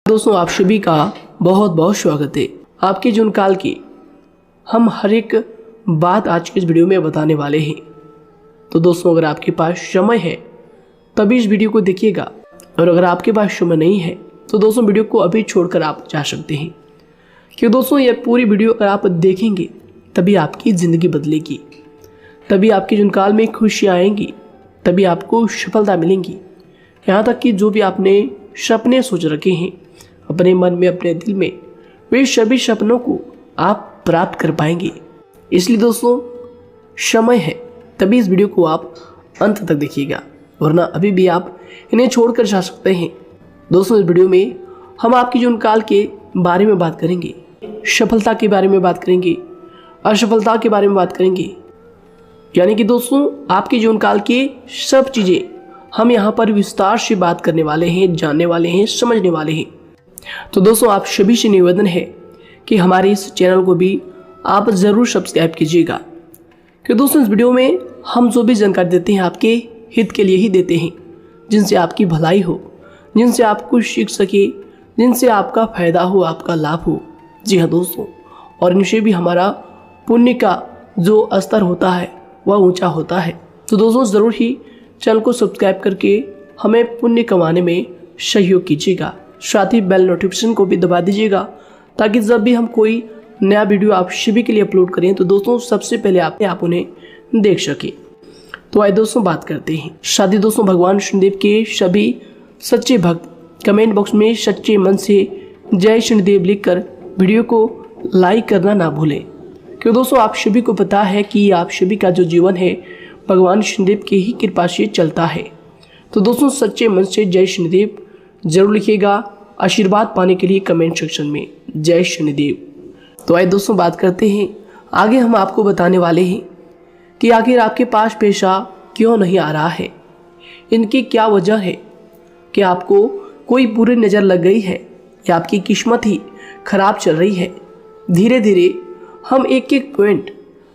दोस्तों, आप सभी का बहुत बहुत स्वागत है। आपके जीवन काल की हम हर एक बात आज के इस वीडियो में बताने वाले हैं। तो दोस्तों, अगर आपके पास समय है तभी इस वीडियो को देखिएगा, और अगर आपके पास समय नहीं है तो दोस्तों वीडियो को अभी छोड़कर आप जा सकते हैं। क्योंकि दोस्तों यह पूरी वीडियो अगर आप देखेंगे तभी आपकी ज़िंदगी बदलेगी, तभी आपके जीवन काल में खुशियाँ आएंगी, तभी आपको सफलता मिलेंगी। यहाँ तक कि जो भी आपने सपने सोच रखे हैं अपने मन में, अपने दिल में, वे सभी सपनों को आप प्राप्त कर पाएंगे। इसलिए दोस्तों, समय है तभी इस वीडियो को आप अंत तक देखिएगा, वरना अभी भी आप इन्हें छोड़कर जा सकते हैं। दोस्तों, इस वीडियो में हम आपके जीवन काल के बारे में बात करेंगे, सफलता के बारे में बात करेंगे, असफलता के बारे में बात करेंगे। यानी कि दोस्तों, आपके जीवन काल की सब चीज़ें हम यहाँ पर विस्तार से बात करने वाले हैं, जानने वाले हैं, समझने वाले हैं। तो दोस्तों, आप सभी से निवेदन है कि हमारे इस चैनल को भी आप ज़रूर सब्सक्राइब कीजिएगा। क्योंकि दोस्तों, इस वीडियो में हम जो भी जानकारी देते हैं आपके हित के लिए ही देते हैं, जिनसे आपकी भलाई हो, जिनसे आप कुछ सीख सके, जिनसे आपका फ़ायदा हो, आपका लाभ हो। जी हाँ दोस्तों, और इनसे भी हमारा पुण्य का जो स्तर होता है वह ऊंचा होता है। तो दोस्तों, ज़रूर ही चैनल को सब्सक्राइब करके हमें पुण्य कमाने में सहयोग कीजिएगा। साथ ही बेल नोटिफिकेशन को भी दबा दीजिएगा, ताकि जब भी हम कोई नया वीडियो आप सभी के लिए अपलोड करें तो दोस्तों सबसे पहले आप उन्हें देख सकें। तो आइए दोस्तों बात करते हैं। साथ ही दोस्तों, भगवान शनिदेव के सभी सच्चे भक्त कमेंट बॉक्स में सच्चे मन से जय शनिदेव लिखकर वीडियो को लाइक करना ना भूलें। क्योंकि दोस्तों, आप सभी को पता है कि आप सभी का जो जीवन है भगवान शनिदेव की ही कृपा से चलता है। तो दोस्तों, सच्चे मन से जय शनिदेव जरूर लिखिएगा, आशीर्वाद पाने के लिए कमेंट सेक्शन में जय शनिदेव। तो आइए दोस्तों बात करते हैं। आगे हम आपको बताने वाले हैं कि आखिर आपके पास पैसा क्यों नहीं आ रहा है, इनकी क्या वजह है। कि आपको कोई बुरी नज़र लग गई है या आपकी किस्मत ही खराब चल रही है। धीरे धीरे हम एक एक पॉइंट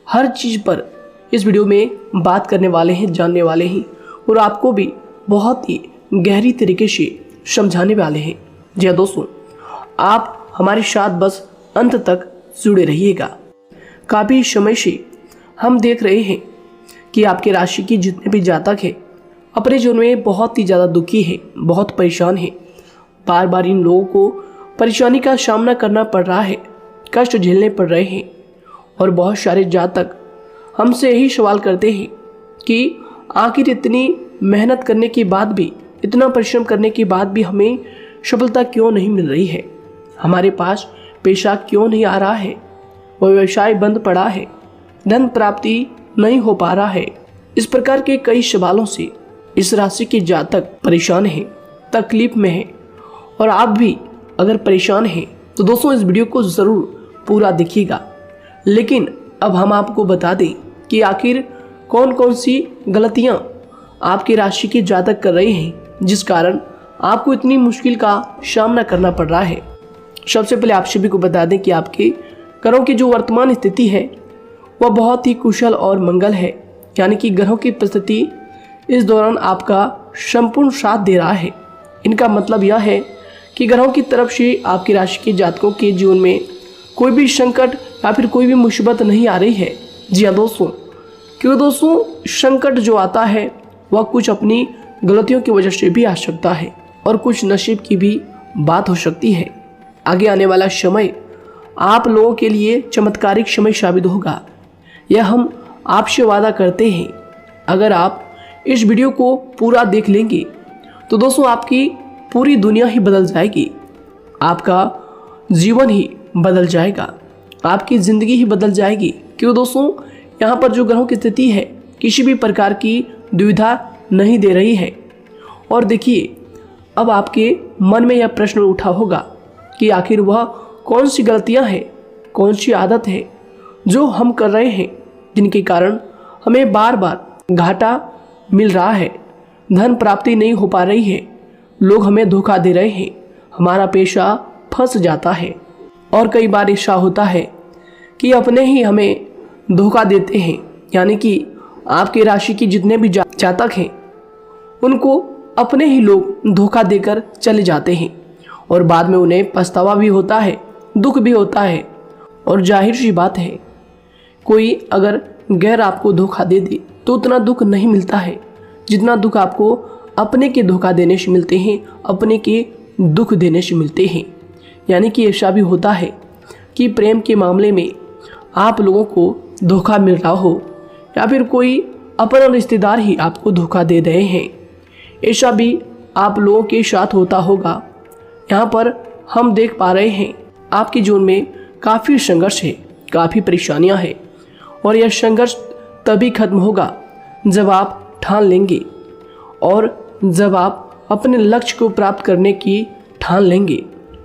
हर चीज़ पर इस वीडियो में बात करने वाले हैं, जानने वाले हैं, और आपको भी बहुत ही गहरी तरीके से समझाने वाले हैं। जी हाँ दोस्तों, आप हमारे साथ बस अंत तक जुड़े रहिएगा। काफ़ी समय से हम देख रहे हैं कि आपके राशि की जितने भी जातक हैं अपने जीवन में बहुत ही ज़्यादा दुखी है, बहुत परेशान है। बार बार इन लोगों को परेशानी का सामना करना पड़ रहा है, कष्ट झेलने पड़ रहे हैं। और बहुत सारे जातक हमसे यही सवाल करते हैं कि आखिर इतनी मेहनत करने के बाद भी, इतना परिश्रम करने के बाद भी हमें सफलता क्यों नहीं मिल रही है, हमारे पास पैसा क्यों नहीं आ रहा है, वह व्यवसाय बंद पड़ा है, धन प्राप्ति नहीं हो पा रहा है। इस प्रकार के कई सवालों से इस राशि के जातक परेशान हैं, तकलीफ में हैं। और आप भी अगर परेशान हैं तो दोस्तों इस वीडियो को ज़रूर पूरा देखिएगा। लेकिन अब हम आपको बता दें कि आखिर कौन कौन सी गलतियां आपकी राशि के जातक कर रहे हैं, जिस कारण आपको इतनी मुश्किल का सामना करना पड़ रहा है। सबसे पहले आप सभी को बता दें कि आपके ग्रहों की जो वर्तमान स्थिति है वह बहुत ही कुशल और मंगल है। यानी कि ग्रहों की परिस्थिति इस दौरान आपका संपूर्ण साथ दे रहा है। इनका मतलब यह है कि ग्रहों की तरफ से आपकी राशि के जातकों के जीवन में कोई भी संकट या फिर कोई भी मुसीबत नहीं आ रही है। जी हाँ दोस्तों, क्योंकि दोस्तों संकट जो आता है वह कुछ अपनी गलतियों की वजह से भी आ सकता है, और कुछ नसीब की भी बात हो सकती है। आगे आने वाला समय आप लोगों के लिए चमत्कारिक समय साबित होगा, यह हम आपसे वादा करते हैं। अगर आप इस वीडियो को पूरा देख लेंगे तो दोस्तों आपकी पूरी दुनिया ही बदल जाएगी, आपका जीवन ही बदल जाएगा, आपकी ज़िंदगी ही बदल जाएगी। क्यों दोस्तों, यहाँ पर जो ग्रहों की स्थिति है किसी भी प्रकार की दुविधा नहीं दे रही है। और देखिए, अब आपके मन में यह प्रश्न उठा होगा कि आखिर वह कौन सी गलतियाँ हैं, कौन सी आदत है जो हम कर रहे हैं, जिनके कारण हमें बार बार घाटा मिल रहा है, धन प्राप्ति नहीं हो पा रही है, लोग हमें धोखा दे रहे हैं, हमारा पैसा फंस जाता है। और कई बार ऐसा होता है कि अपने ही हमें धोखा देते हैं। यानी कि आपकी राशि की जितने भी जातक हैं उनको अपने ही लोग धोखा देकर चले जाते हैं और बाद में उन्हें पछतावा भी होता है, दुख भी होता है। और जाहिर सी बात है, कोई अगर गैर आपको धोखा दे दे तो उतना दुख नहीं मिलता है जितना दुख आपको अपने के धोखा देने से मिलते हैं, अपने के दुख देने से मिलते हैं। यानी कि ऐसा भी होता है कि प्रेम के मामले में आप लोगों को धोखा मिल रहा हो या फिर कोई अपना रिश्तेदार ही आपको धोखा दे रहे हैं। ऐसा भी आप लोगों के साथ होता होगा। यहाँ पर हम देख पा रहे हैं आपके जीवन में काफ़ी संघर्ष है, काफ़ी परेशानियाँ हैं और यह संघर्ष तभी खत्म होगा जब आप ठान लेंगे और जब आप अपने लक्ष्य को प्राप्त करने की ठान लेंगे,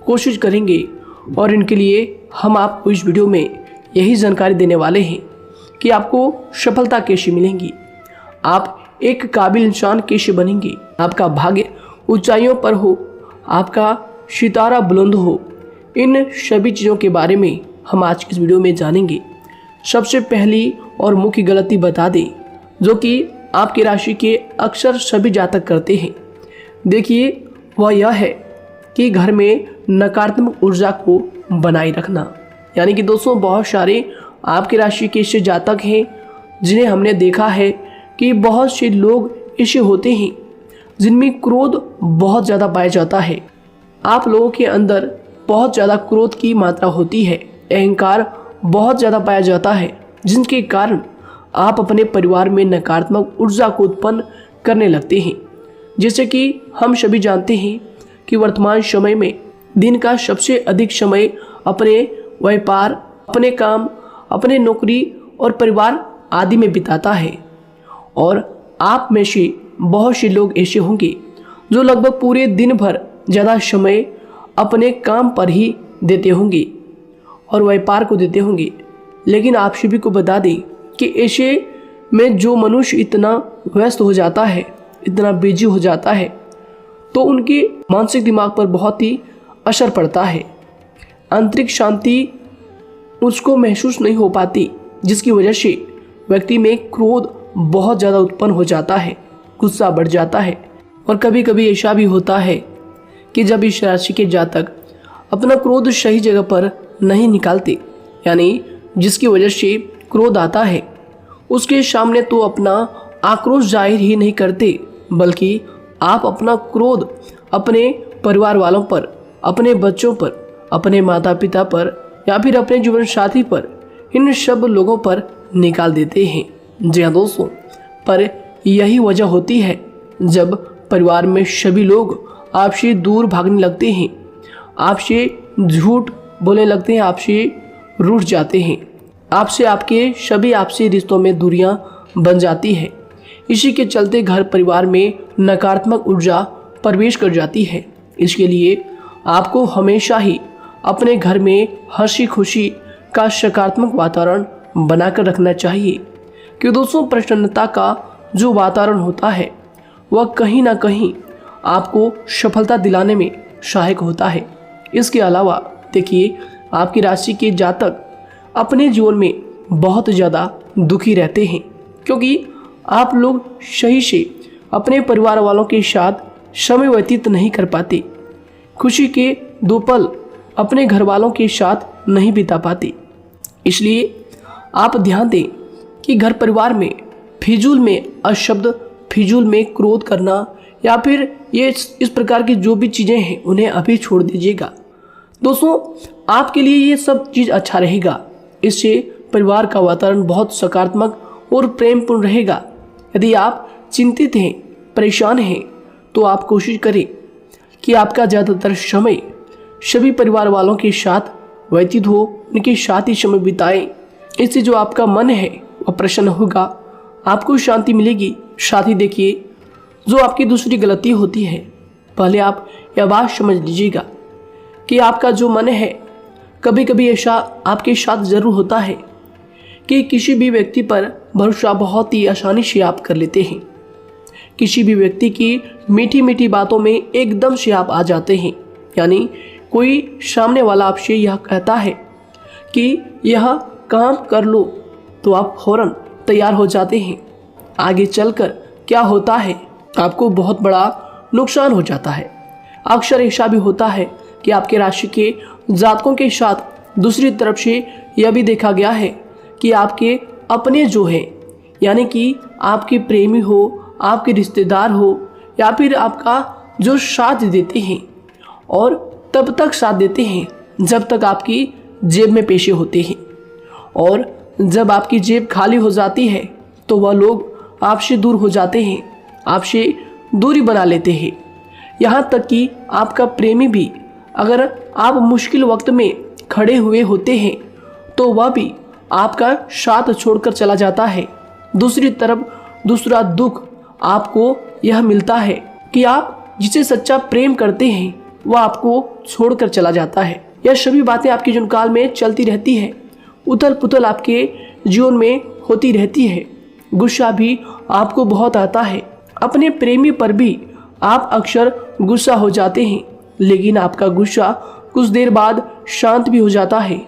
कोशिश करेंगे। और इनके लिए हम आपको इस वीडियो में यही जानकारी देने वाले हैं कि आपको सफलता कैसे मिलेंगी, आप एक काबिल इंसान कैसे बनेंगे, आपका भाग्य ऊंचाइयों पर हो, आपका सितारा बुलंद हो। इन सभी चीज़ों के बारे में हम आज की इस वीडियो में जानेंगे। सबसे पहली और मुख्य गलती बता दें जो कि आपकी राशि के अक्सर सभी जातक करते हैं। देखिए, वह यह है कि घर में नकारात्मक ऊर्जा को बनाए रखना। यानी कि दोस्तों, बहुत सारे आपकी राशि के ऐसे जातक हैं जिन्हें हमने देखा है कि बहुत से लोग ऐसे होते हैं जिनमें क्रोध बहुत ज़्यादा पाया जाता है। आप लोगों के अंदर बहुत ज़्यादा क्रोध की मात्रा होती है, अहंकार बहुत ज़्यादा पाया जाता है, जिनके कारण आप अपने परिवार में नकारात्मक ऊर्जा को उत्पन्न करने लगते हैं। जैसे कि हम सभी जानते हैं कि वर्तमान समय में दिन का सबसे अधिक समय अपने व्यापार, अपने काम, अपने नौकरी और परिवार आदि में बिताता है। और आप में से बहुत से लोग ऐसे होंगे जो लगभग पूरे दिन भर ज़्यादा समय अपने काम पर ही देते होंगे और व्यापार को देते होंगे। लेकिन आप सभी को बता दें कि ऐसे में जो मनुष्य इतना व्यस्त हो जाता है, इतना बिजी हो जाता है, तो उनके मानसिक दिमाग पर बहुत ही असर पड़ता है। आंतरिक शांति उसको महसूस नहीं हो पाती, जिसकी वजह से व्यक्ति में क्रोध बहुत ज़्यादा उत्पन्न हो जाता है, गुस्सा बढ़ जाता है। और कभी कभी ऐसा भी होता है कि जब इस राशि के जातक अपना क्रोध सही जगह पर नहीं निकालते, यानी जिसकी वजह से क्रोध आता है, उसके सामने तो अपना आक्रोश जाहिर ही नहीं करते, बल्कि आप अपना क्रोध अपने परिवार वालों पर, अपने बच्चों पर, अपने माता पिता पर या फिर अपने जीवन साथी पर, इन सब लोगों पर निकाल देते हैं। जी हाँ दोस्तों, पर यही वजह होती है जब परिवार में सभी लोग आपसे दूर भागने लगते हैं, आपसे झूठ बोलने लगते हैं, आपसे रूठ जाते हैं, आपसे आपके सभी आपसी रिश्तों में दूरियां बन जाती है। इसी के चलते घर परिवार में नकारात्मक ऊर्जा प्रवेश कर जाती है। इसके लिए आपको हमेशा ही अपने घर में हंसी खुशी का सकारात्मक वातावरण बनाकर रखना चाहिए। कि दोस्तों, प्रसन्नता का जो वातावरण होता है वह कहीं ना कहीं आपको सफलता दिलाने में सहायक होता है। इसके अलावा देखिए, आपकी राशि के जातक अपने जीवन में बहुत ज़्यादा दुखी रहते हैं, क्योंकि आप लोग सही से अपने परिवार वालों के साथ समय व्यतीत नहीं कर पाते, खुशी के दो पल अपने घर वालों के साथ नहीं बिता पाते। इसलिए आप ध्यान दें कि घर परिवार में फिजूल में अशब्द, फिजूल में क्रोध करना या फिर ये इस प्रकार की जो भी चीज़ें हैं उन्हें अभी छोड़ दीजिएगा। दोस्तों, आपके लिए ये सब चीज़ अच्छा रहेगा। इससे परिवार का वातावरण बहुत सकारात्मक और प्रेमपूर्ण रहेगा। यदि आप चिंतित हैं, परेशान हैं, तो आप कोशिश करें कि आपका ज़्यादातर समय सभी परिवार वालों के साथ व्यतीत हो, उनके साथ ही समय बिताएं। इससे जो आपका मन है वह प्रसन्न होगा, आपको शांति मिलेगी। साथ ही देखिए, जो आपकी दूसरी गलती होती है, पहले आप यह बात समझ लीजिएगा कि आपका जो मन है, कभी कभी ऐसा आपके साथ ज़रूर होता है कि किसी भी व्यक्ति पर भरोसा बहुत ही आसानी से आप कर लेते हैं। किसी भी व्यक्ति की मीठी मीठी बातों में एकदम से आप आ जाते हैं। यानी कोई सामने वाला आपसे यह कहता है कि यह काम कर लो, तो आप फौरन तैयार हो जाते हैं। आगे चलकर क्या होता है, आपको बहुत बड़ा नुकसान हो जाता है। अक्सर ऐसा भी होता है कि आपके राशि के जातकों के साथ दूसरी तरफ से यह भी देखा गया है कि आपके अपने जो हैं, यानी कि आपके प्रेमी हो, आपके रिश्तेदार हो, या फिर आपका जो साथ देते हैं और तब तक साथ देते हैं जब तक आपकी जेब में पैसे होते हैं, और जब आपकी जेब खाली हो जाती है तो वह लोग आपसे दूर हो जाते हैं, आपसे दूरी बना लेते हैं। यहाँ तक कि आपका प्रेमी भी, अगर आप मुश्किल वक्त में खड़े हुए होते हैं तो वह भी आपका साथ छोड़कर चला जाता है। दूसरी तरफ दूसरा दुख आपको यह मिलता है कि आप जिसे सच्चा प्रेम करते हैं वह आपको छोड़कर चला जाता है। यह सभी बातें आपके जीवन काल में चलती रहती है, उथल पुथल आपके जीवन में होती रहती है। गुस्सा भी आपको बहुत आता है, अपने प्रेमी पर भी आप अक्सर गुस्सा हो जाते हैं, लेकिन आपका गुस्सा कुछ देर बाद शांत भी हो जाता है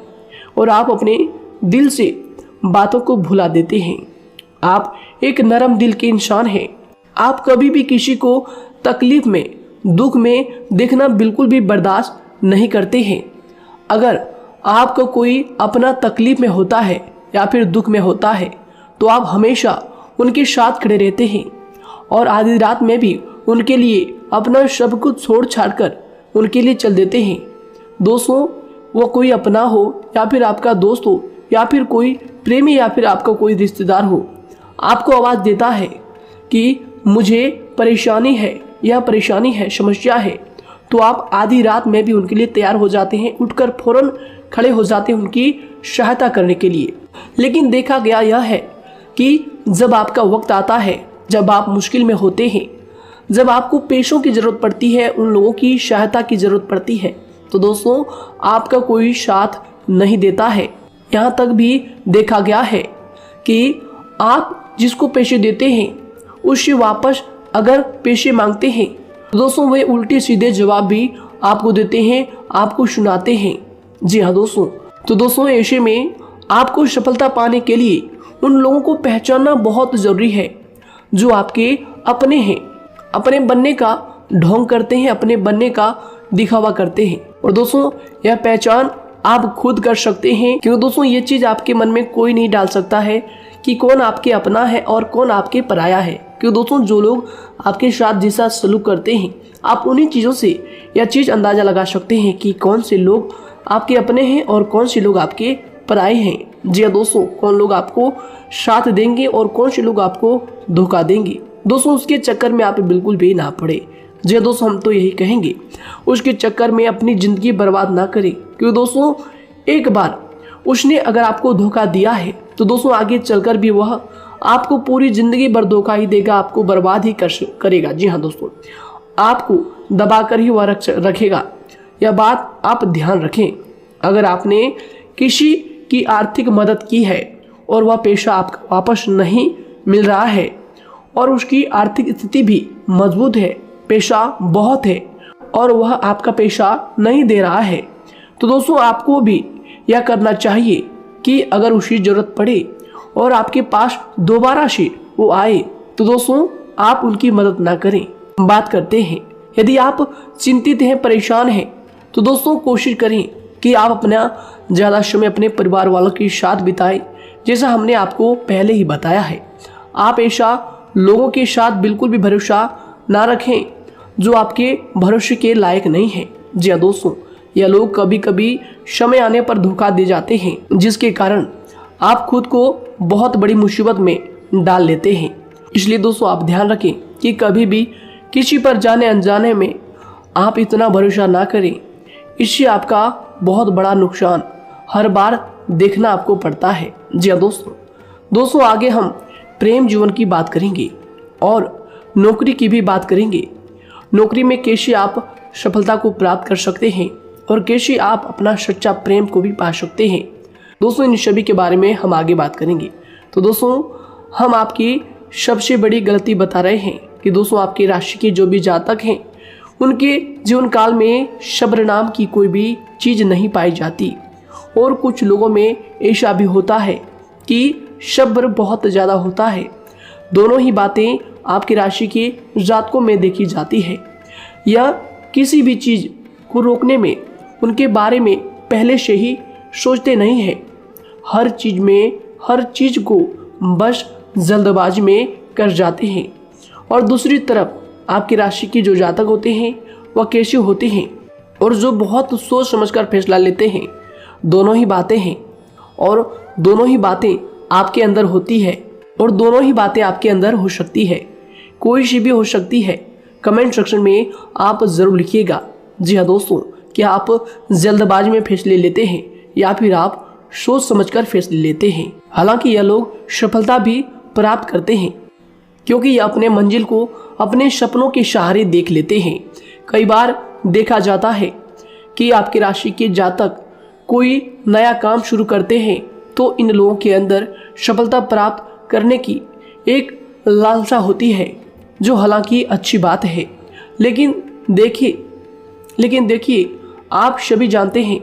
और आप अपने दिल से बातों को भुला देते हैं। आप एक नरम दिल के इंसान हैं। आप कभी भी किसी को तकलीफ में, दुख में देखना बिल्कुल भी बर्दाश्त नहीं करते हैं। अगर आपको कोई अपना तकलीफ में होता है या फिर दुख में होता है तो आप हमेशा उनके साथ खड़े रहते हैं और आधी रात में भी उनके लिए अपना सब कुछ छोड़ छाड़ कर उनके लिए चल देते हैं। दोस्तों, वो कोई अपना हो या फिर आपका दोस्त हो या फिर कोई प्रेमी या फिर आपका कोई रिश्तेदार हो, आपको आवाज़ देता है कि मुझे परेशानी है, यह परेशानी है, समस्या है, तो आप आधी रात में भी उनके लिए तैयार हो जाते हैं, उठकर फौरन खड़े हो जाते हैं उनकी सहायता करने के लिए। लेकिन देखा गया यह है कि जब आपका वक्त आता है, जब आप मुश्किल में होते हैं, जब आपको पैसों की ज़रूरत पड़ती है, उन लोगों की सहायता की ज़रूरत पड़ती है, तो दोस्तों आपका कोई साथ नहीं देता है। यहाँ तक भी देखा गया है कि आप जिसको पैसे देते हैं उससे वापस अगर पैसे मांगते हैं तो दोस्तों वे उल्टे सीधे जवाब भी आपको देते हैं, आपको सुनाते हैं। जी हाँ दोस्तों, तो दोस्तों ऐसे में आपको सफलता पाने के लिए उन लोगों को पहचानना बहुत ज़रूरी है जो आपके अपने हैं, अपने बनने का ढोंग करते हैं, अपने बनने का दिखावा करते हैं। और दोस्तों यह पहचान आप खुद कर सकते हैं, क्योंकि दोस्तों ये चीज़ आपके मन में कोई नहीं डाल सकता है कि कौन आपके अपना है और कौन आपके पराया है। क्योंकि दोस्तों जो लोग आपके साथ जैसा सलूक करते हैं, आप उन्हीं चीज़ों से यह चीज़ अंदाज़ा लगा सकते हैं कि कौन से लोग आपके अपने हैं और कौन से लोग आपके पराए हैं। जी हाँ दोस्तों, कौन लोग आपको साथ देंगे और कौन से लोग आपको धोखा देंगे। दोस्तों उसके चक्कर में आप बिल्कुल भी ना पड़े। जी हाँ दोस्तों, हम तो यही कहेंगे उसके चक्कर में अपनी ज़िंदगी बर्बाद ना करें, क्योंकि दोस्तों एक बार उसने अगर आपको धोखा दिया है तो दोस्तों आगे चलकर भी वह आपको पूरी ज़िंदगी भर धोखा ही देगा, आपको बर्बाद ही करेगा। जी हाँ दोस्तों, आपको दबा कर ही वह रखेगा। यह बात आप ध्यान रखें। अगर आपने किसी की आर्थिक मदद की है और वह पैसा आपको वापस नहीं मिल रहा है और उसकी आर्थिक स्थिति भी मजबूत है, पैसा बहुत है और वह आपका पैसा नहीं दे रहा है, तो दोस्तों आपको भी यह करना चाहिए कि अगर उसकी ज़रूरत पड़े और आपके पास दोबारा से वो आए तो दोस्तों आप उनकी मदद ना करें। बात करते हैं, यदि आप चिंतित हैं, परेशान हैं, तो दोस्तों कोशिश करें कि आप अपना ज़्यादा समय अपने परिवार वालों के साथ बिताएं, जैसा हमने आपको पहले ही बताया है। आप ऐसा लोगों के साथ बिल्कुल भी भरोसा ना रखें जो आपके भरोसे के लायक नहीं है। जी हाँ दोस्तों, यह लोग कभी कभी समय आने पर धोखा दे जाते हैं, जिसके कारण आप खुद को बहुत बड़ी मुसीबत में डाल लेते हैं। इसलिए दोस्तों आप ध्यान रखें कि कभी भी किसी पर जाने अनजाने में आप इतना भरोसा ना करें, इससे आपका बहुत बड़ा नुकसान हर बार देखना आपको पड़ता है। जी हाँ दोस्तों आगे हम प्रेम जीवन की बात करेंगे और नौकरी की भी बात करेंगे। नौकरी में कैसे आप सफलता को प्राप्त कर सकते हैं और कैसे आप अपना सच्चा प्रेम को भी पा सकते हैं। दोस्तों इन सभी के बारे में हम आगे बात करेंगे। तो दोस्तों हम आपकी सबसे बड़ी गलती बता रहे हैं कि दोस्तों आपकी राशि के जो भी जातक हैं उनके जीवन काल में सब्र नाम की कोई भी चीज़ नहीं पाई जाती, और कुछ लोगों में ऐसा भी होता है कि सब्र बहुत ज़्यादा होता है। दोनों ही बातें आपकी राशि के जातकों में देखी जाती है। या किसी भी चीज़ को रोकने में, उनके बारे में पहले से ही सोचते नहीं हैं। हर चीज़ को बस जल्दबाजी में कर जाते हैं। और दूसरी तरफ आपकी राशि के जो जातक होते हैं वह कैसे होते हैं और जो बहुत सोच समझकर फैसला लेते हैं। दोनों ही बातें हैं और दोनों ही बातें आपके अंदर होती है और दोनों ही बातें आपके अंदर हो सकती है। कोई सी भी हो सकती है। कमेंट सेक्शन में आप ज़रूर लिखिएगा। जी हाँ दोस्तों, क्या आप जल्दबाजी में फैसले लेते हैं या फिर आप सोच समझकर फैसले लेते हैं। हालांकि यह लोग सफलता भी प्राप्त करते हैं क्योंकि यह अपने मंजिल को अपने सपनों के सहारे देख लेते हैं। कई बार देखा जाता है कि आपकी राशि के जातक कोई नया काम शुरू करते हैं तो इन लोगों के अंदर सफलता प्राप्त करने की एक लालसा होती है, जो हालांकि अच्छी बात है। लेकिन देखिए आप सभी जानते हैं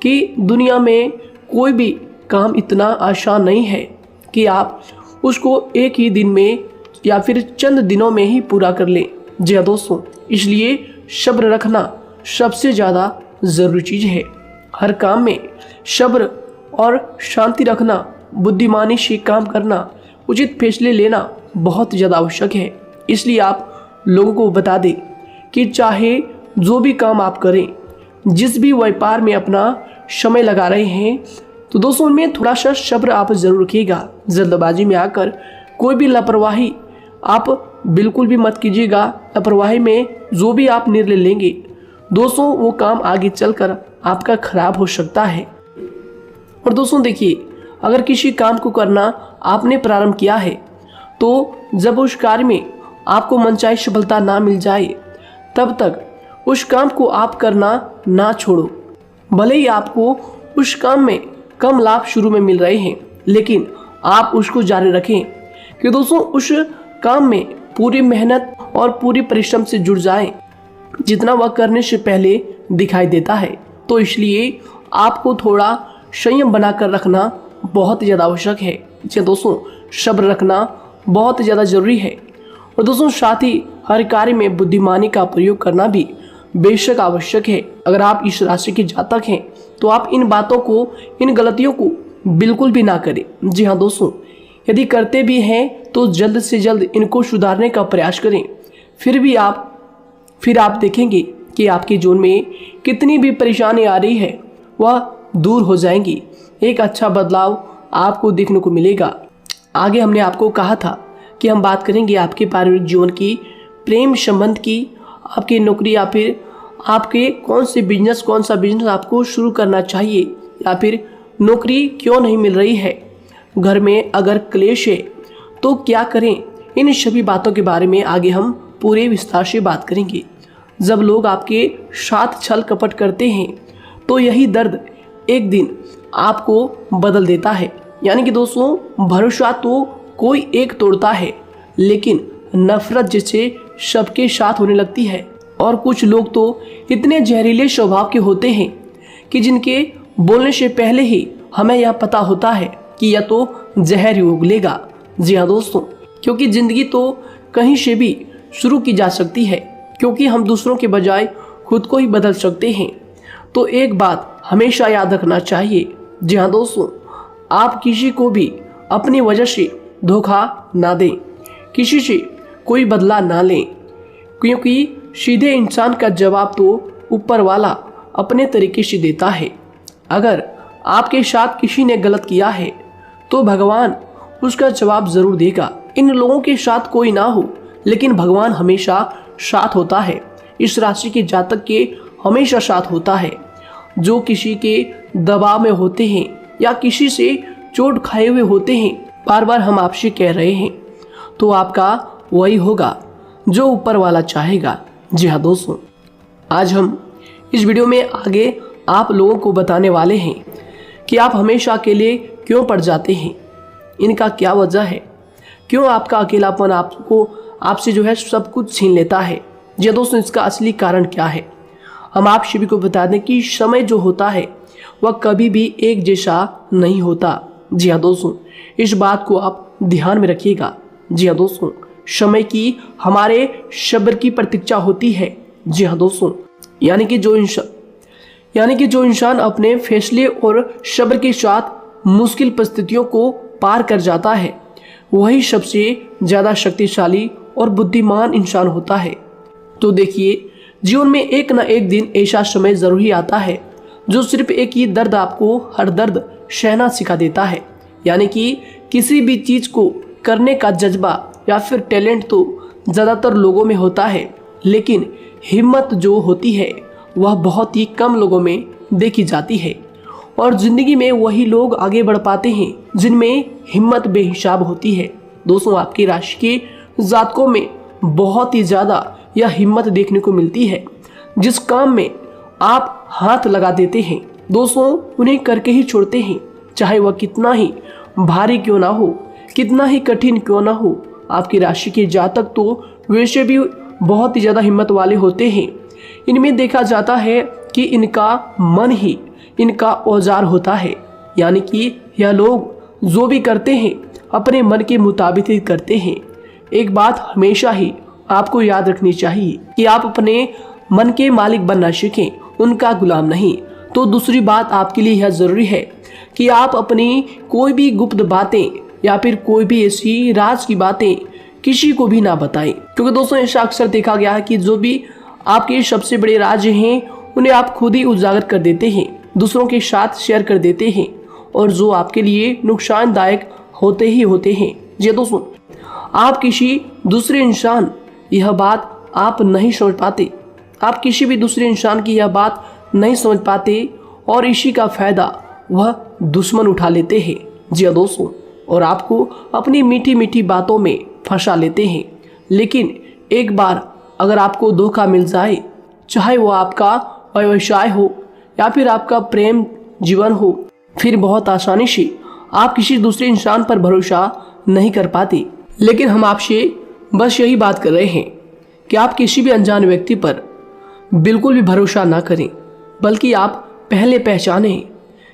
कि दुनिया में कोई भी काम इतना आसान नहीं है कि आप उसको एक ही दिन में या फिर चंद दिनों में ही पूरा कर लें। जी हाँ दोस्तों, इसलिए सब्र रखना सबसे ज़्यादा ज़रूरी चीज़ है। हर काम में सब्र और शांति रखना, बुद्धिमानी से काम करना, उचित फैसले लेना बहुत ज़्यादा आवश्यक है। इसलिए आप लोगों को बता दें कि चाहे जो भी काम आप करें, जिस भी व्यापार में अपना समय लगा रहे हैं, तो दोस्तों उनमें थोड़ा सा सब्र आप जरूर रखिएगा। जल्दबाजी में आकर कोई भी लापरवाही आप बिल्कुल भी मत कीजिएगा। लापरवाही में जो भी आप निर्णय लेंगे दोस्तों, वो काम आगे चलकर आपका खराब हो सकता है। और दोस्तों देखिए, अगर किसी काम को करना आपने प्रारंभ किया है तो जब उस कार्य में आपको मनचाही सफलता ना मिल जाए तब तक उस काम को आप करना ना छोड़ो। भले ही आपको उस काम में कम लाभ शुरू में मिल रहे हैं, लेकिन आप उसको जारी रखें कि दोस्तों उस काम में पूरी मेहनत और पूरी परिश्रम से जुड़ जाएं, जितना वह करने से पहले दिखाई देता है। तो इसलिए आपको थोड़ा संयम बनाकर रखना बहुत ज़्यादा आवश्यक है। जी दोस्तों, सब्र रखना बहुत ज़्यादा ज़रूरी है। और दोस्तों साथ ही हर कार्य में बुद्धिमानी का प्रयोग करना भी बेशक आवश्यक है। अगर आप इस राशि के जातक हैं तो आप इन बातों को, इन गलतियों को बिल्कुल भी ना करें। जी हाँ दोस्तों, यदि करते भी हैं तो जल्द से जल्द इनको सुधारने का प्रयास करें। फिर आप देखेंगे कि आपके जीवन में कितनी भी परेशानी आ रही है वह दूर हो जाएंगी। एक अच्छा बदलाव आपको देखने को मिलेगा। आगे हमने आपको कहा था कि हम बात करेंगे आपके पारिवारिक जीवन की, प्रेम संबंध की, आपकी नौकरी या फिर आपके कौन सा बिजनेस आपको शुरू करना चाहिए या फिर नौकरी क्यों नहीं मिल रही है, घर में अगर क्लेश है तो क्या करें। इन सभी बातों के बारे में आगे हम पूरे विस्तार से बात करेंगे। जब लोग आपके साथ छल कपट करते हैं तो यही दर्द एक दिन आपको बदल देता है। यानी कि दोस्तों, भरोसा तो कोई एक तोड़ता है, लेकिन नफरत जैसे सबके साथ होने लगती है। और कुछ लोग तो इतने जहरीले स्वभाव के होते हैं कि जिनके बोलने से पहले ही हमें यह पता होता है कि यह तो जहर ही उगलेगा। जी हाँ दोस्तों, क्योंकि ज़िंदगी तो कहीं से भी शुरू की जा सकती है, क्योंकि हम दूसरों के बजाय खुद को ही बदल सकते हैं। तो एक बात हमेशा याद रखना चाहिए। जी हाँ दोस्तों, आप किसी को भी अपनी वजह से धोखा ना दें, किसी से कोई बदला ना लें, क्योंकि सीधे इंसान का जवाब तो ऊपर वाला अपने तरीके से देता है। अगर आपके साथ किसी ने गलत किया है तो भगवान उसका जवाब ज़रूर देगा। इन लोगों के साथ कोई ना हो, लेकिन भगवान हमेशा साथ होता है। इस राशि के जातक के हमेशा साथ होता है। जो किसी के दबाव में होते हैं या किसी से चोट खाए हुए होते हैं, बार बार हम आपसे कह रहे हैं, तो आपका वही होगा जो ऊपर वाला चाहेगा। जी हाँ दोस्तों, आज हम इस वीडियो में आगे आप लोगों को बताने वाले हैं कि आप हमेशा अकेले क्यों पड़ जाते हैं, इनका क्या वजह है, क्यों आपका अकेलापन आपसे जो है सब कुछ छीन लेता है। जी दोस्तों, इसका असली कारण क्या है हम आप सभी को बता दें कि समय जो होता है वह कभी भी एक जैसा नहीं होता। जी हाँ दोस्तों, इस बात को आप ध्यान में रखिएगा। जी हाँ दोस्तों, समय की हमारे सब्र की प्रतीक्षा होती है। जी हाँ दोस्तों, यानी कि जो यानी कि जो इंसान अपने फैसले और सब्र के साथ मुश्किल परिस्थितियों को पार कर जाता है वही सबसे ज़्यादा शक्तिशाली और बुद्धिमान इंसान होता है। तो देखिए, जीवन में एक ना एक दिन ऐसा समय ज़रूर ही आता है जो सिर्फ एक ही दर्द आपको हर दर्द सहना सिखा देता है। यानी कि किसी भी चीज़ को करने का जज्बा या फिर टैलेंट तो ज़्यादातर लोगों में होता है, लेकिन हिम्मत जो होती है वह बहुत ही कम लोगों में देखी जाती है। और ज़िंदगी में वही लोग आगे बढ़ पाते हैं जिनमें हिम्मत बेहिसाब होती है। दोस्तों, आपकी राशि के जातकों में बहुत ही ज़्यादा यह हिम्मत देखने को मिलती है। जिस काम में आप हाथ लगा देते हैं दोस्तों उन्हें करके ही छोड़ते हैं, चाहे वह कितना ही भारी क्यों ना हो, कितना ही कठिन क्यों ना हो। आपकी राशि के जातक तो वैसे भी बहुत ही ज़्यादा हिम्मत वाले होते हैं। इनमें देखा जाता है कि इनका मन ही इनका औजार होता है। यानी कि यह लोग जो भी करते हैं अपने मन के मुताबिक ही करते हैं। एक बात हमेशा ही आपको याद रखनी चाहिए कि आप अपने मन के मालिक बनना सीखें, उनका गुलाम नहीं। तो दूसरी बात आपके लिए यह ज़रूरी है कि आप अपनी कोई भी गुप्त बातें या फिर कोई भी ऐसी राज की बातें किसी को भी ना बताएं, क्योंकि दोस्तों ऐसा अक्सर देखा गया है कि जो भी आपके सबसे बड़े राज हैं उन्हें आप खुद ही उजागर कर देते हैं, दूसरों के साथ शेयर कर देते हैं और जो आपके लिए नुकसानदायक होते ही होते हैं। जी दोस्तों, आप किसी दूसरे इंसान यह बात आप नहीं समझ पाते, आप किसी भी दूसरे इंसान की यह बात नहीं समझ पाते और इसी का फ़ायदा वह दुश्मन उठा लेते हैं। जी दोस्तों, और आपको अपनी मीठी मीठी बातों में फंसा लेते हैं। लेकिन एक बार अगर आपको धोखा मिल जाए, चाहे वो आपका व्यवसाय हो या फिर आपका प्रेम जीवन हो, फिर बहुत आसानी से आप किसी दूसरे इंसान पर भरोसा नहीं कर पाते। लेकिन हम आपसे बस यही बात कर रहे हैं कि आप किसी भी अनजान व्यक्ति पर बिल्कुल भी भरोसा ना करें, बल्कि आप पहले पहचानें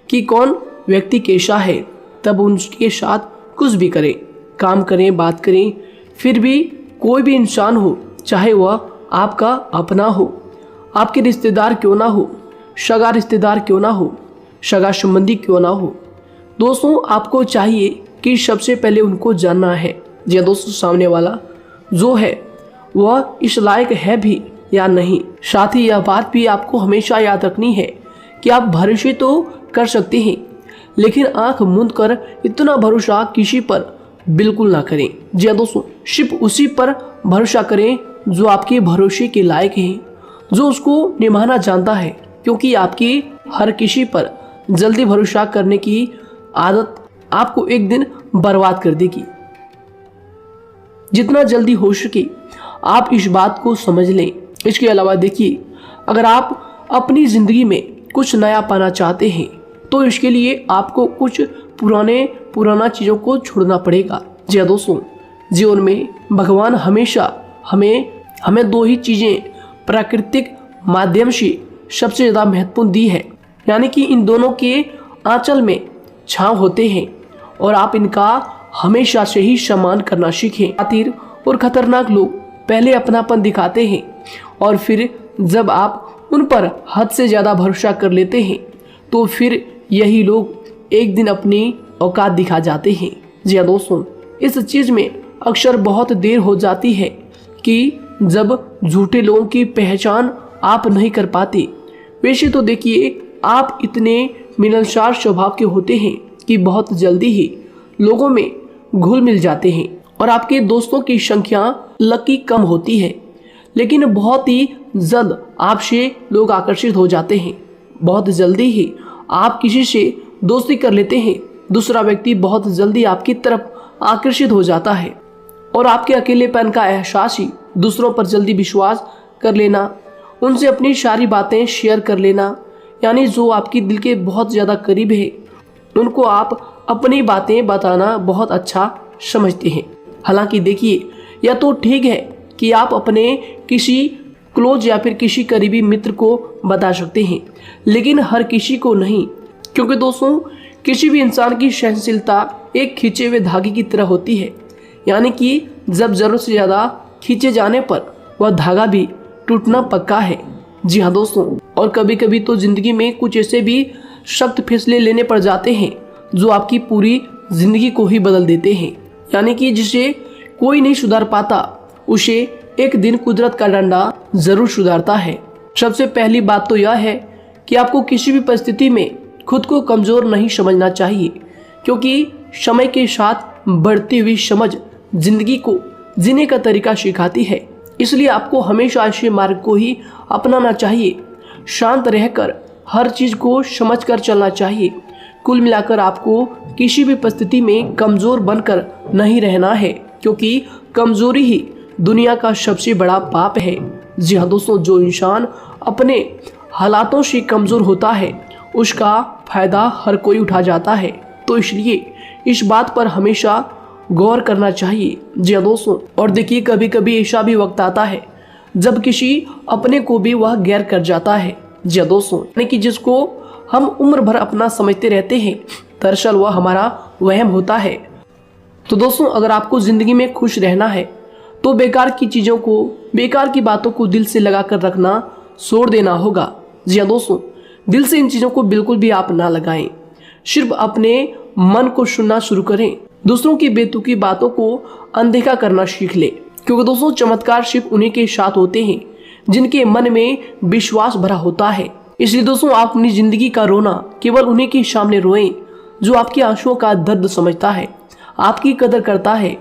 कि कौन व्यक्ति कैसा है, तब उनके साथ कुछ भी करें, काम करें, बात करें। फिर भी कोई भी इंसान हो, चाहे वह आपका अपना हो, आपके रिश्तेदार क्यों ना हो, सगा रिश्तेदार क्यों ना हो, सगा संबंधी क्यों ना हो, दोस्तों आपको चाहिए कि सबसे पहले उनको जानना है जी दोस्तों सामने वाला जो है वह इस लायक है भी या नहीं। साथ ही यह बात भी आपको हमेशा याद रखनी है कि आप भरोसे तो कर सकते हैं, लेकिन आंख मूंद कर इतना भरोसा किसी पर बिल्कुल ना करें। जी दोस्तों, सिर्फ उसी पर भरोसा करें जो आपके भरोसे के लायक है, जो उसको निभाना जानता है, क्योंकि आपकी हर किसी पर जल्दी भरोसा करने की आदत आपको एक दिन बर्बाद कर देगी। जितना जल्दी हो सके आप इस बात को समझ लें। इसके अलावा देखिए, अगर आप अपनी ज़िंदगी में कुछ नया पाना चाहते हैं तो इसके लिए आपको कुछ पुराना चीज़ों को छोड़ना पड़ेगा। जी हाँ दोस्तों, जीवन में भगवान हमेशा हमें दो ही चीज़ें प्राकृतिक माध्यम से सबसे ज़्यादा महत्वपूर्ण दी है, यानी कि इन दोनों के आंचल में छांव होते हैं और आप इनका हमेशा से ही सम्मान करना सीखें। शातिर और खतरनाक लोग पहले अपनापन दिखाते हैं और फिर जब आप उन पर हद से ज़्यादा भरोसा कर लेते हैं तो फिर यही लोग एक दिन अपनी औकात दिखा जाते हैं। जी हाँ दोस्तों, इस चीज़ में अक्सर बहुत देर हो जाती है कि जब झूठे लोगों की पहचान आप नहीं कर पाते। वैसे तो देखिए, आप इतने मिलनसार स्वभाव के होते हैं कि बहुत जल्दी ही लोगों में घुल मिल जाते हैं और आपके दोस्तों की संख्या लकी कम होती है, लेकिन बहुत ही जल्द आपसे लोग आकर्षित हो जाते हैं। बहुत जल्दी ही आप किसी से दोस्ती कर लेते हैं, दूसरा व्यक्ति बहुत जल्दी आपकी तरफ आकर्षित हो जाता है और आपके अकेलेपन का एहसास ही दूसरों पर जल्दी विश्वास कर लेना, उनसे अपनी सारी बातें शेयर कर लेना, यानी जो आपकी दिल के बहुत ज़्यादा करीब है उनको आप अपनी बातें बताना बहुत अच्छा समझते हैं। हालांकि देखिए, यह तो ठीक है कि आप अपने किसी क्लोज या फिर किसी करीबी मित्र को बता सकते हैं, लेकिन हर किसी को नहीं, क्योंकि दोस्तों किसी भी इंसान की सहनशीलता एक खींचे हुए धागे की तरह होती है, यानी कि जब ज़रूरत से ज़्यादा खींचे जाने पर वह धागा भी टूटना पक्का है। जी हाँ दोस्तों, और कभी कभी तो जिंदगी में कुछ ऐसे भी सख्त फैसले लेने पड़ जाते हैं जो आपकी पूरी जिंदगी को ही बदल देते हैं। यानी कि जिसे कोई नहीं सुधार पाता उसे एक दिन कुदरत का डंडा जरूर सुधारता है। सबसे पहली बात तो यह है कि आपको किसी भी परिस्थिति में खुद को कमजोर नहीं समझना चाहिए, क्योंकि समय के साथ बढ़ती हुई समझ जिंदगी को जीने का तरीका सिखाती है। इसलिए आपको हमेशा ऐसे मार्ग को ही अपनाना चाहिए। शांत रहकर हर चीज को समझकर चलना चाहिए। कुल मिलाकर आपको किसी भी परिस्थिति में कमजोर बनकर नहीं रहना है, क्योंकि कमजोरी ही दुनिया का सबसे बड़ा पाप है। जी हाँ दोस्तों, जो इंसान अपने हालातों से कमजोर होता है उसका फायदा हर कोई उठा जाता है। तो इसलिए इस बात पर हमेशा गौर करना चाहिए। जी हाँ दोस्तों, और देखिए कभी कभी ऐसा भी वक्त आता है जब किसी अपने को भी वह गैर कर जाता है। जी हाँ दोस्तों, यानी कि जिसको हम उम्र भर अपना समझते रहते हैं, दरअसल वह हमारा वहम होता है। तो दोस्तों, अगर आपको जिंदगी में खुश रहना है तो बेकार की चीजों को, बेकार की बातों को दिल से लगा कर रखना छोड़ देना होगा। जी हाँ दोस्तों, दिल से इन चीजों को बिल्कुल भी आप ना लगाएं। सिर्फ अपने मन को सुनना शुरू करें। दूसरों की बेतुकी बातों को अनदेखा करना सीख ले, क्योंकि दोस्तों चमत्कार सिर्फ उन्हीं के साथ होते हैं जिनके मन में विश्वास भरा होता है। इसलिए दोस्तों, आप अपनी जिंदगी का रोना केवल उन्हीं के सामने रोएं जो आपके आंसुओं का दर्द समझता है, आपकी कदर करता है,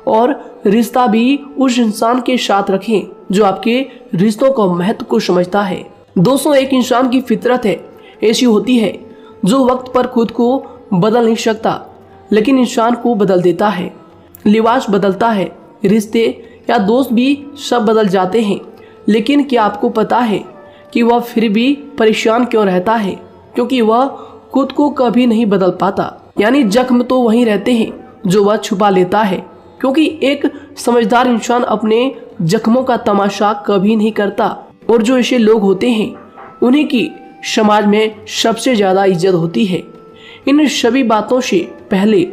और रिश्ता भी उस इंसान के साथ रखें जो आपके रिश्तों का महत्व को समझता है। दोस्तों, एक इंसान की फितरत है ऐसी होती है जो वक्त पर खुद को बदल नहीं सकता, लेकिन इंसान को बदल देता है। लिबास बदलता है, रिश्ते या दोस्त भी सब बदल जाते हैं, लेकिन क्या आपको पता है कि वह फिर भी परेशान क्यों रहता है? क्योंकि वह खुद को कभी नहीं बदल पाता। यानी जख्म तो वहीं रहते हैं जो वह छुपा लेता है, क्योंकि एक समझदार इंसान अपने जख्मों का तमाशा कभी नहीं करता। और जो ऐसे लोग होते हैं उन्हीं की समाज में सबसे ज्यादा इज्जत होती है। इन सभी बातों से पहले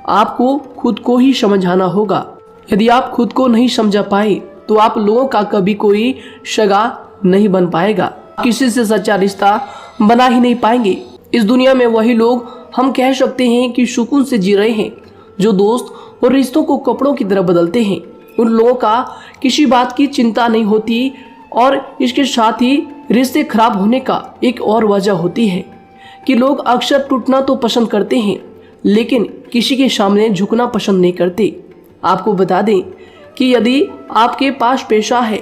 आपको खुद को ही समझाना होगा। यदि आप खुद को नहीं समझा पाए तो आप लोगों का कभी कोई सगा नहीं बन पाएगा, किसी से सच्चा रिश्ता बना ही नहीं पाएंगे। इस दुनिया में वही लोग हम कह सकते हैं कि सुकून से जी रहे हैं जो दोस्त और रिश्तों को कपड़ों की तरह बदलते हैं। उन लोगों का किसी बात की चिंता नहीं होती, और इसके साथ ही रिश्ते खराब होने का एक और वजह होती है कि लोग अक्सर टूटना तो पसंद करते हैं, लेकिन किसी के सामने झुकना पसंद नहीं करते। आपको बता दें कि यदि आपके पास पैसा है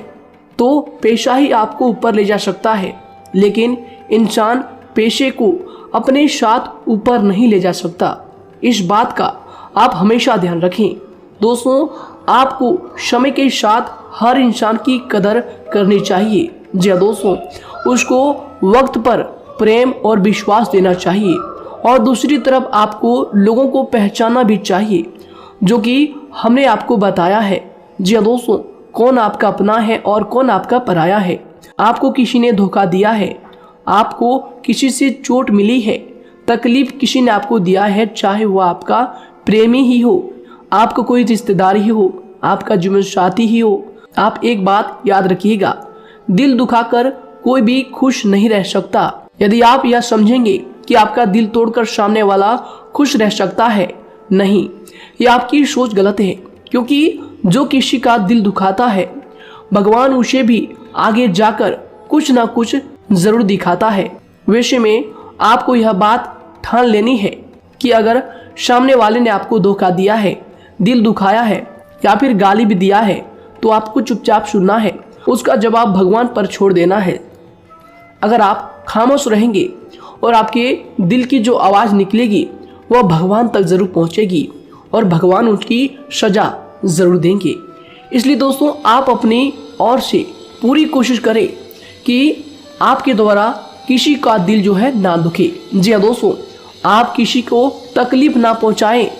तो पैसा ही आपको ऊपर ले जा सकता है, लेकिन इंसान पैसे को अपने साथ ऊपर नहीं ले जा सकता। इस बात का आप हमेशा ध्यान रखें। दोस्तों, आपको समय के साथ हर इंसान की कदर करनी चाहिए। जी हाँ दोस्तों, उसको वक्त पर प्रेम और विश्वास देना चाहिए, और दूसरी तरफ आपको लोगों को पहचानना भी चाहिए जो कि हमने आपको बताया है। जी हाँ दोस्तों, कौन आपका अपना है और कौन आपका पराया है। आपको किसी ने धोखा दिया है, आपको किसी से चोट मिली है, तकलीफ किसी ने आपको दिया है, चाहे वो आपका प्रेमी ही हो, आपका कोई रिश्तेदार ही हो, आपका जीवन साथी ही हो। आप एक बात याद रखिएगा, दिल दुखाकर कोई भी खुश नहीं रह सकता। यदि आप यह समझेंगे कि आपका दिल तोड़कर सामने वाला खुश रह सकता है, नहीं, यह आपकी सोच गलत है, क्योंकि जो किसी का दिल दुखाता है भगवान उसे भी आगे जाकर कुछ ना कुछ जरूर दिखाता है। वैसे में आपको यह बात ठान लेनी है कि अगर सामने वाले ने आपको धोखा दिया है, दिल दुखाया है या फिर गाली भी दिया है, तो आपको चुपचाप सुनना है, उसका जवाब भगवान पर छोड़ देना है। अगर आप खामोश रहेंगे और आपके दिल की जो आवाज़ निकलेगी वह भगवान तक जरूर पहुंचेगी, और भगवान उसकी सजा जरूर देंगे। इसलिए दोस्तों, आप अपनी ओर से पूरी कोशिश करें कि आपके द्वारा किसी का दिल जो है ना दुखे। जी हाँ दोस्तों, आप किसी को तकलीफ ना पहुंचाएं,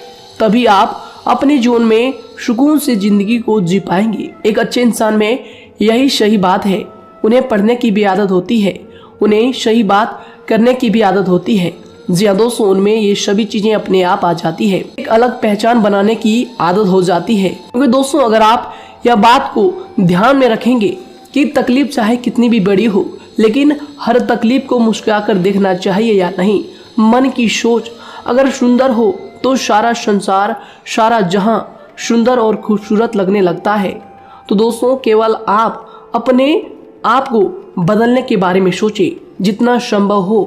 तभी आप अपने जीवन में सुकून से जिंदगी को जी पाएंगे। एक अच्छे इंसान में यही सही बात है। उन्हें पढ़ने की भी आदत होती है, उन्हें सही बात करने की भी आदत होती है। जी हाँ दोस्तों, उनमें ये सभी चीजें अपने आप आ जाती है। एक अलग पहचान बनाने की आदत हो जाती है। क्योंकि दोस्तों, अगर आप यह बात को ध्यान में रखेंगे कि तकलीफ चाहे कितनी भी बड़ी हो, लेकिन हर तकलीफ को मुस्कुराकर देखना चाहिए या नहीं। मन की सोच अगर सुंदर हो तो सारा संसार, सारा जहां सुंदर और खूबसूरत लगने लगता है। तो दोस्तों केवल आप अपने आप को बदलने के बारे में सोचें, जितना संभव हो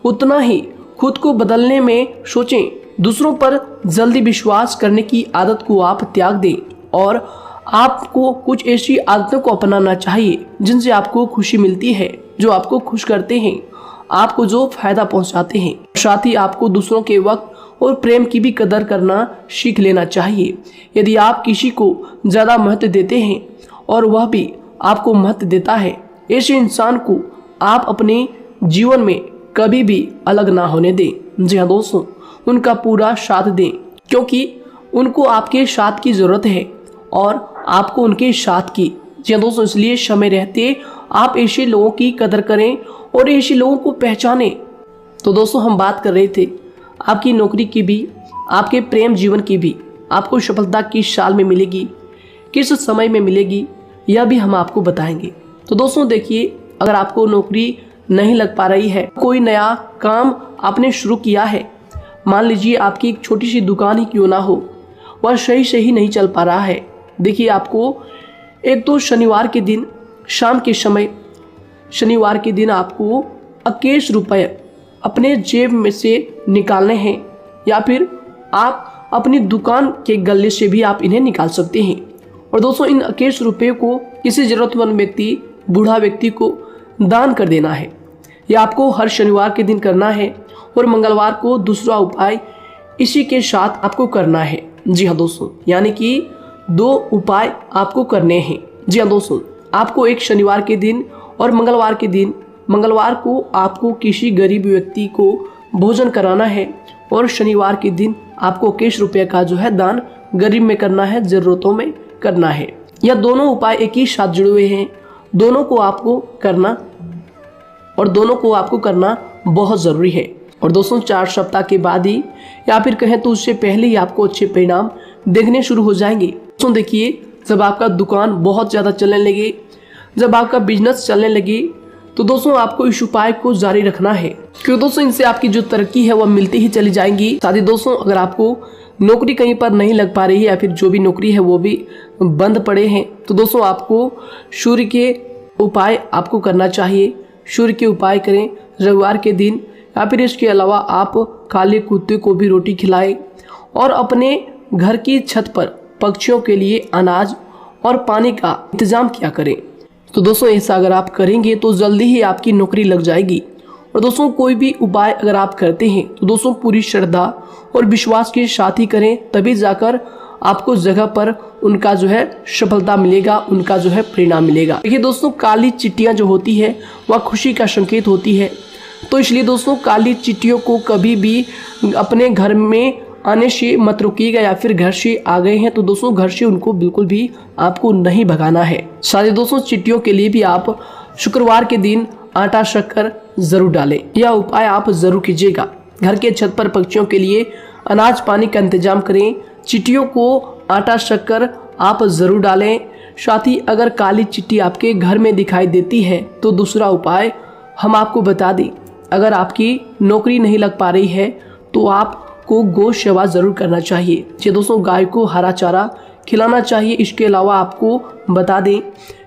उतना ही खुद को बदलने में सोचें। दूसरों पर जल्दी विश्वास करने की आदत को आप त्याग दें और आपको कुछ ऐसी आदतों को अपनाना चाहिए जिनसे आपको खुशी मिलती है, जो आपको खुश करते हैं, आपको जो फायदा पहुंचाते हैं। साथ ही आपको दूसरों के वक्त और प्रेम की भी कदर करना सीख लेना चाहिए। यदि आप किसी को ज़्यादा महत्व देते हैं और वह भी आपको महत्व देता है, ऐसे इंसान को आप अपने जीवन में कभी भी अलग ना होने दें। जी हाँ दोस्तों, उनका पूरा साथ दें, क्योंकि उनको आपके साथ की ज़रूरत है और आपको उनके साथ की। जी हाँ दोस्तों, इसलिए समय रहते आप ऐसे लोगों की कदर करें और ऐसे लोगों को पहचानें। तो दोस्तों हम बात कर रहे थे आपकी नौकरी की भी, आपके प्रेम जीवन की भी। आपको सफलता किस साल में मिलेगी, किस समय में मिलेगी, यह भी हम आपको बताएंगे। तो दोस्तों देखिए, अगर आपको नौकरी नहीं लग पा रही है, कोई नया काम आपने शुरू किया है, मान लीजिए आपकी एक छोटी सी दुकान ही क्यों ना हो, वह सही से ही नहीं चल पा रहा है। देखिए आपको एक तो शनिवार के दिन शाम के समय, शनिवार के दिन आपको 21 रुपये अपने जेब में से निकालने हैं, या फिर आप अपनी दुकान के गले से भी आप इन्हें निकाल सकते हैं। और दोस्तों इन 21 रुपये को किसी ज़रूरतमंद व्यक्ति, बूढ़ा व्यक्ति को दान कर देना है। यह आपको हर शनिवार के दिन करना है और मंगलवार को दूसरा उपाय इसी के साथ आपको करना है। जी हाँ दोस्तों, यानी कि 2 उपाय आपको करने हैं। जी हाँ दोस्तों, आपको एक शनिवार के दिन और मंगलवार के दिन, मंगलवार को आपको किसी गरीब व्यक्ति को भोजन कराना है और शनिवार के दिन आपको 21 रुपये का जो है दान गरीब में करना है, ज़रूरतों में करना है। यह दोनों उपाय एक ही साथ जुड़े हुए हैं, दोनों को आपको करना और दोनों को आपको करना बहुत ज़रूरी है। और दोस्तों 4 सप्ताह के बाद ही, या फिर कहें तो उससे पहले ही आपको अच्छे परिणाम देखने शुरू हो जाएंगे। दोस्तों देखिए, जब आपका दुकान बहुत ज़्यादा चलने लगे, जब आपका बिजनेस चलने लगे, तो दोस्तों आपको इस उपाय को जारी रखना है, क्योंकि दोस्तों इनसे आपकी जो तरक्की है वह मिलती ही चली जाएंगी। साथ ही दोस्तों अगर आपको नौकरी कहीं पर नहीं लग पा रही है, या फिर जो भी नौकरी है वो भी बंद पड़े हैं, तो दोस्तों आपको सूर्य के उपाय आपको करना चाहिए। सूर्य के उपाय करें रविवार के दिन, या फिर इसके अलावा आप काले कुत्ते को भी रोटी खिलाएं और अपने घर की छत पर पक्षियों के लिए अनाज और पानी का इंतजाम किया करें। तो दोस्तों ऐसा अगर आप करेंगे तो जल्दी ही आपकी नौकरी लग जाएगी। और दोस्तों कोई भी उपाय अगर आप करते हैं तो दोस्तों पूरी श्रद्धा और विश्वास के साथ ही करें, तभी जाकर आपको जगह पर उनका जो है सफलता मिलेगा, उनका जो है परिणाम मिलेगा। देखिए दोस्तों, काली चिट्टियाँ जो होती है वह खुशी का संकेत होती है, तो इसलिए दोस्तों काली चिट्टियों को कभी भी अपने घर में आने से मत रोकिएगा, या फिर घर से आ गए हैं तो दोस्तों घर से उनको बिल्कुल भी आपको नहीं भगाना है। साथ ही दोस्तों चिट्टियों के लिए भी आप शुक्रवार के दिन आटा शक्कर जरूर डालें, यह उपाय आप जरूर कीजिएगा। घर के छत पर पक्षियों के लिए अनाज पानी का इंतजाम करें, चिट्टियों को आटा शक्कर आप जरूर डालें। साथ ही अगर काली चिट्टी आपके घर में दिखाई देती है तो दूसरा उपाय हम आपको बता दें, अगर आपकी नौकरी नहीं लग पा रही है तो आपको गौ सेवा जरूर करना चाहिए। जी दोस्तों, गाय को हरा चारा खिलाना चाहिए। इसके अलावा आपको बता दें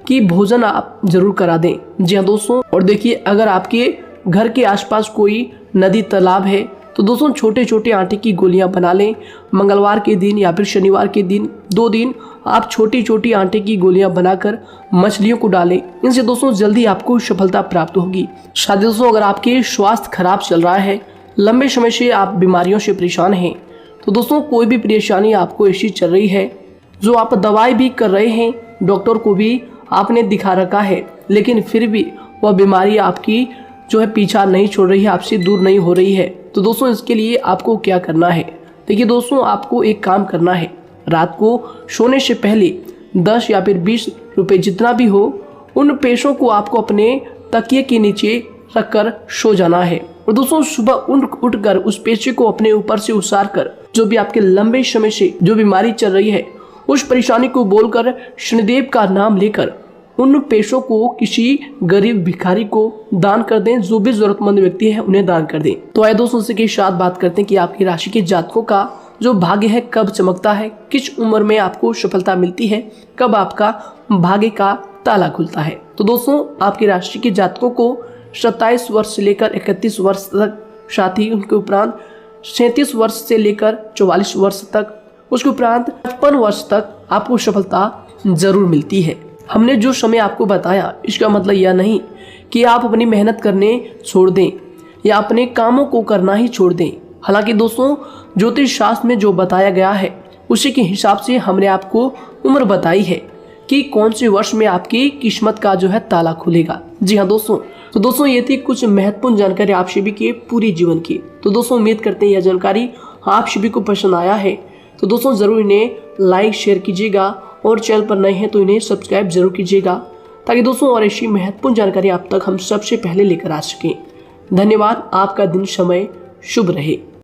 कि भोजन आप जरूर करा दें। जी हाँ दोस्तों, और देखिए अगर आपके घर के आसपास कोई नदी तालाब है तो दोस्तों छोटे छोटे आटे की गोलियां बना लें। मंगलवार के दिन या फिर शनिवार के दिन 2 दिन आप छोटी छोटी आटे की गोलियां बनाकर मछलियों को डालें। इनसे दोस्तों जल्दी आपको सफलता प्राप्त होगी। साथ ही दोस्तों अगर आपके स्वास्थ्य खराब चल रहा है, लंबे समय से आप बीमारियों से परेशान हैं, तो दोस्तों कोई भी परेशानी आपको ऐसी चल रही है जो आप दवाई भी कर रहे हैं, डॉक्टर को भी आपने दिखा रखा है, लेकिन फिर भी वह बीमारी आपकी जो है पीछा नहीं छोड़ रही है, आपसे दूर नहीं हो रही है, तो दोस्तों इसके लिए आपको क्या करना है। देखिए दोस्तों, आपको एक काम करना है, रात को सोने से पहले 10 या फिर 20 रुपए जितना भी हो, उन पैसों को आपको अपने तकिए के नीचे रखकर सो जाना है। और दोस्तों सुबह उठकर उस पैसे को अपने ऊपर से उतार कर, जो भी आपके लंबे समय से जो बीमारी चल रही है उस परेशानी को बोलकर शनिदेव का नाम लेकर उन पैसों को किसी गरीब भिखारी को दान कर दें, जो भी जरूरतमंद व्यक्ति है उन्हें दान कर दें। तो आइए दोस्तों इसी के साथ बात करते हैं कि आपकी राशि के जातकों का जो भाग्य है कब चमकता है, किस उम्र में आपको सफलता मिलती है, कब आपका भाग्य का ताला खुलता है। तो दोस्तों आपकी राशि के जातकों को 27 वर्ष से लेकर 31 वर्ष तक, साथ ही उनके उपरांत 37 वर्ष से लेकर 44 वर्ष तक, उसके उपरांत 55 वर्ष तक आपको सफलता जरूर मिलती है। हमने जो समय आपको बताया इसका मतलब यह नहीं कि आप अपनी मेहनत करने छोड़ दें या अपने कामों को करना ही छोड़ दें। हालांकि दोस्तों ज्योतिष शास्त्र में जो बताया गया है उसी के हिसाब से हमने आपको उम्र बताई है कि कौन से वर्ष में आपकी किस्मत का जो है ताला खुलेगा। जी हाँ दोस्तों, तो दोस्तों ये थी कुछ महत्वपूर्ण जानकारी आप सभी के पूरी जीवन की। तो दोस्तों उम्मीद करते हैं यह जानकारी आप सभी को पसंद आया है। तो दोस्तों जरूर इन्हें लाइक शेयर कीजिएगा और चैनल पर नए हैं तो इन्हें सब्सक्राइब जरूर कीजिएगा, ताकि दोस्तों और ऐसी महत्वपूर्ण जानकारी आप तक हम सबसे पहले लेकर आ सकें। धन्यवाद। आपका दिन समय शुभ रहे।